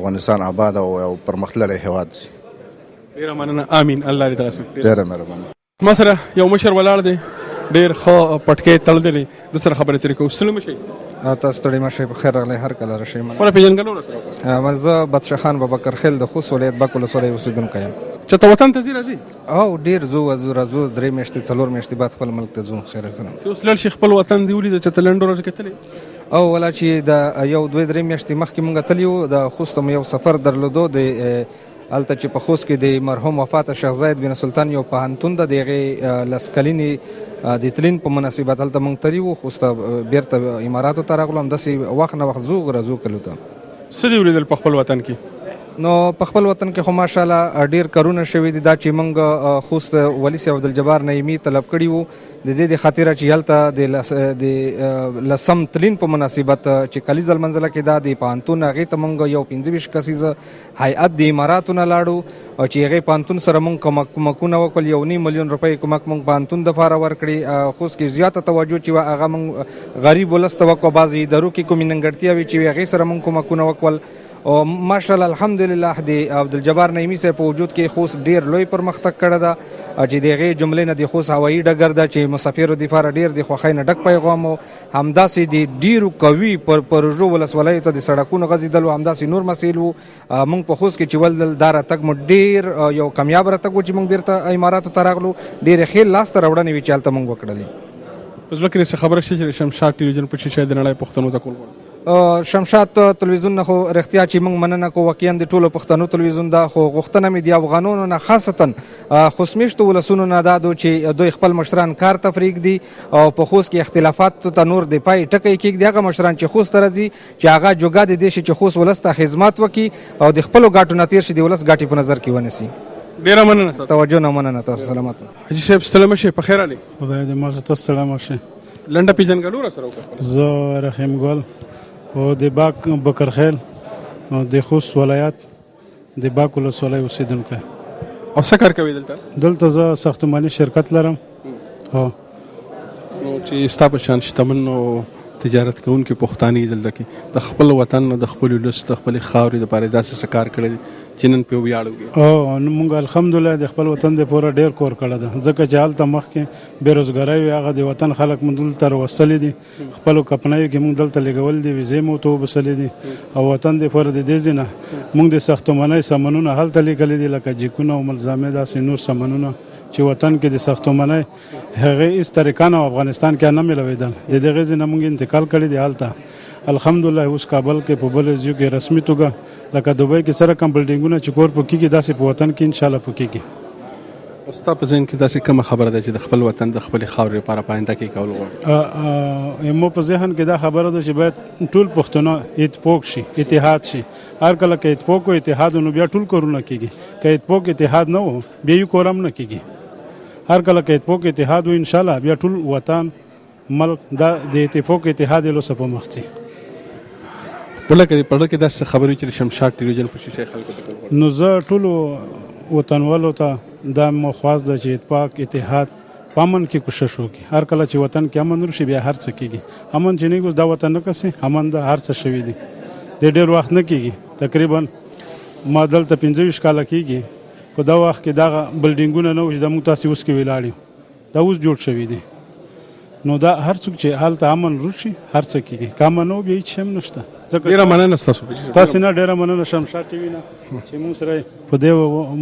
افغانستان آباد او پرمختللی هېواد شي. ډېره مننه. آمین. الله دې داسې ډېره مهرباني. ما سره یو مشر ولاړ دی، ډېر ښه پټکې تړلی دی، د سره خبرې ترې کوو. ستړي مه شئ. تاسو ستړي مه شئ، په خیر راغلی، هر کله راشئ. خپله پېژندګلو راسره. زه بدشه خان بابکر خیل د خوست ولایت باک ولسوالۍ اوسېدونکی یم. چېرته وطن ته ځي راځي؟ او ډېر ځو راځو، 3 میاشتې 4 میاشتې بعد خپل ملک ته ځو. خیر سلام. چې اوس لاړ شي خپل وطن دې ولیده چې ته لنډو ورځو کې تللی؟ او ولا چې د یو 2-3 میاشتې مخکې مونږ تللي وو، د خوست م یو سفر درلودو د هلته چې په خوست کې د مرحوم وفاته شیخ زاید بن سلطان یو پوهنتون ده، د هغې 10 کلنې د تلین په مناسبت هلته مونږ تللي وو. خوست بیرته اماراتو ته راغلو، همداسې وخت نه وخت ځو راځو کلو ته. څه دې ولیدل په خپل وطن کې؟ نو په خپل وطن کې خو ماشاءالله ډېر کارونه شوي دي. دا چې موږ خوست ولي صاحب عبدالجبار نعیمي طلب کړي وو د دې د خاطره چې هلته د 10 تلین په مناسبت چې کلیزه المنزله کې دا د پوهنتون هغې ته موږ یو 25 کسیزه هیئت د اماراتو نه لاړو چې هغې پوهنتون سره موږ کومکونه وکړل. 1.5 ملیون روپۍ کومک موږ پوهنتون دپاره ورکړي. خوست کې زیاته توجه چې وه هغه موږ غریب ولس ته وکړو. بعضې ادارو کې کومې نیمګړتیاوې چې وي هغې سره موږ کومکونه وکړل او ماشاءالله الحمدلله د عبدالجبار نعیمي صاحب په وجود کې خوست ډېر لوی پرمختګ کړی ده چې د هغې جملې نه د خوست هوایي ډګر ده چې مسافرو دپاره ډېر د خوښۍ نه ډک پیغام و. همداسې د ډېرو قوي پروژو ولسوالیو ته د سړکونو غځېدل و، همداسې نور مسایل وو. موږ په خوست کې چې ولدل دا راتګ مو ډېر یو کامیاب راتګ و چې موږ بیرته اماراتو ته راغلو. ډېرې ښې لاسته راوړنې وې چې هلته موږ وکړلې. په زړه کې څه خبره شته چې شمشاد ټلویزیون په شیشه د نړۍ پښتنو ته کول غواړي؟ شمشاد تلویزیون نه خو رښتیا چې موږ مننه کوو، واقعا د ټولو پښتنو تلویزیون ده، خو غوښتنه مې د افغانانو نه خاصتا خوستمیشتو ولسونو نه دا دو چې دوی خپل مشران کار ته پرېږدي او په خوست کې اختلافات ته نور د پای ټکی کېږدي. هغه مشران چې خوست ته راځي چې هغه جوګه د دې شي چې خوست ولس ته خدمات وکړي او د خپلو ګاټو نه تېر شي، د ولس ګاټې په نظر کې ونیسي. ډېره مننه. توجه نه مننه. تاسو سلامت. حاجي صاحب ستړی مه شئ، په خیر علي. خدای دې ماته ته ستړی مه شئ. لنډه پېژندګلو راسره وکړه. زه رحیم ګل او د باک بکر خیل او د خوست ولایت د باک ولسوالۍ اوسېدونکی. او څه کار کوئ دلته؟ دلته زه ساختماني شرکت لرم. نو چې ستا په شان شتمن او تجارت کوونکي پښتانه دلته کې د خپل وطن د خپل ولس د خپلې خاورې دپاره داسې څه کار کړی دی چې نن پرې ویاړو؟ او موږ الحمدلله د خپل وطن دپاره ډېر کور کړی ده، ځکه چې هلته مخکې بېروزګارۍ وي، هغه د وطن خلک مو دلته راوستلي دي، خپلو کمپنیو کې موږ دلته لېږولي دي، ویزې مو ورته وبسلې دي او وطن دپاره د دې ځای نه موږ د ساختمانۍ سامانونه هلته لیږلي دي، لکه جیکونه او ملزامې داسې نور سامانونه چې وطن کې د ساختمانۍ هغې هېڅ طریقه نه افغانستان کې نه میلاوېدل. د دغې ځای نه موږ انتقال کړی دی هلته. الحمدلله اوس کابل کې په بل ځایو کې رسمي توګه لکه دوبۍ کې سره کم بلډینګونه چې کور پکې کېږي داسې په وطن کې انشاءالله پکې کېږي. ستا په ذهن کې داسې کومه خبره ده چې د خپل وطن د خپلې خاورې لپاره په آینده کې کول غواړي؟ مو په ذهن کې دا خبره ده چې باید ټول پښتانه اتفاق شي، اتحاد شي. هر کله که اتفاق او اتحاد نو بیا ټول کارونه کېږي، که اتفاق اتحاد نه و بیا یو کار هم نه کېږي. هر کله که اتفاق اتحاد و انشاءالله بیا ټول وطن ملک دا د اتفاق اتحاد له څخه مخ ځي. بله که په کې داسې خبرې چې شمشاد ټلویزیون په شیشه خلکو ته کول غواړي؟ نو زه ټولو وطنوالو ته دا مو خواست ده چې اتفاق اتحاد په امن کې کوشش وکړي. هر کله چې وطن کې امن وشي بیا هر څه کېږي. امن چې نه وي دا وطن نه کسي، امن ده هر څه شوي دي. د ډېر وخت نه کېږي، تقریبا ما دلته 25 کاله کېږي، په دا وخت کې دغه بلډینګونه نه وو چې دا موږ تاسې اوس کې ولاړ یو. دا اوس جوړ شوي دي. نو دا هر څوک چې هلته امن روشي هر څه کېږي، که امن نه بیا هېڅ شی هم نشته. ډېره مننه ستاسو. تاسې نه ډېره مننه شمشاد ټي وي نه چې موږ سره په دې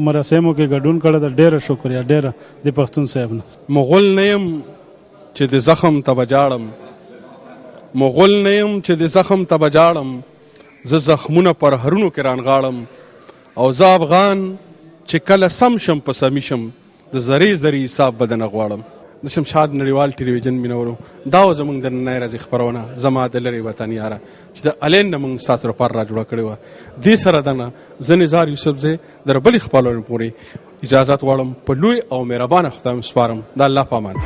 مراسمو کې ګډون کړی ده. ډېره شکریه، ډېره د پښتون صاحب نه. مغول نه یم چې د زخم ته به جاړم، مغول نه یم چې د زخم ته به جاړم، زه زخمونه پر هرونو کې رانغاړم، او زه افغان چې کله سم شم په سمي شم، د زرې زرې حساب به دنه غواړم. د شمشاد نړیوال ټلویزیون مینورو، دا و زموږ د نننۍ ورځې خپرونه زما د لرې وطن یاره چې د الین نه موږ ستاسو لپاره را جوړه کړې وه. دې سره ده نه زه نزار یوسفزی در بلې خپرونې پورې اجازت غواړم، په لوی او مهربانه خدای سپارم. د الله په امان.